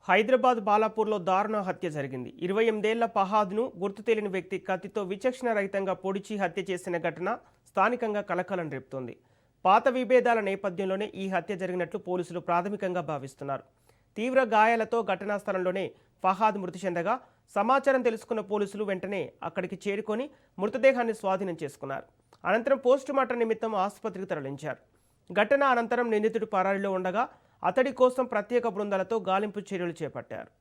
హైదరాబాద్ బాలాపూర్లో దారుణ హత్య జరిగింది. 28 ఏళ్ల ఫహాద్ను గుర్తు తెలియని వ్యక్తి కత్తితో విచక్షణ రహితంగా పొడిచి హత్య చేసిన ఘటన స్థానికంగా కలకలం రేపుతోంది. పాత విభేదాల నేపథ్యంలోనే ఈ హత్య జరిగినట్లు పోలీసులు ప్రాథమికంగా భావిస్తున్నారు. తీవ్ర గాయాలతో ఘటనా స్థలంలోనే ఫహాద్ మృతి చెందగా సమాచారం తెలుసుకున్న పోలీసులు వెంటనే అక్కడికి చేరుకొని మృతదేహాన్ని స్వాధీనం చేసుకున్నారు. అనంతరం పోస్టుమార్టం నిమిత్తం ఆసుపత్రికి తరలించారు. ఘటన అనంతరం నిందితుడు పరారీలో ఉండగా అతడి కోసం ప్రత్యేక బృందాలతో గాలింపు చర్యలు చేపట్టారు.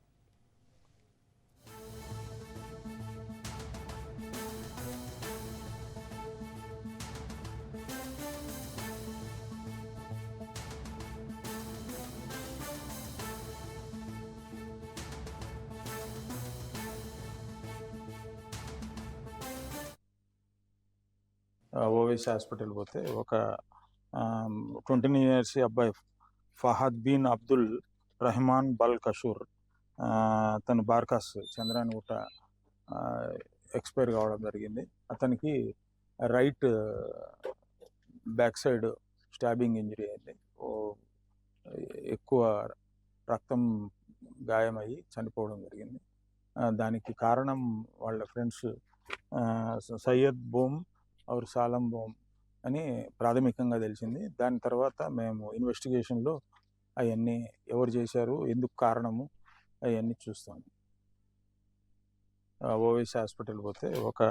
ఓవైసీ హాస్పిటల్ పోతే ఒక 20 ఇయర్స్ అబ్బాయి ఫహాద్ బిన్ అబ్దుల్ రెహమాన్ బల్ కషూర్ తను బార్కాస్ చంద్రానిగుట్ట ఎక్స్పైర్ కావడం జరిగింది. అతనికి right back side stabbing injury అయింది. ఎక్కువ రక్తం గాయమయ్యి చనిపోవడం జరిగింది. దానికి కారణం వాళ్ళ ఫ్రెండ్స్ సయ్యద్ బోమ్ ఆర్ సాలం బోమ్ అని ప్రాథమికంగా తెలిసింది. దాని తర్వాత మేము ఇన్వెస్టిగేషన్లో అవన్నీ ఎవరు చేశారు, ఎందుకు కారణము అవన్నీ చూస్తాము. ఓవైసీ హాస్పిటల్ పోతే ఒక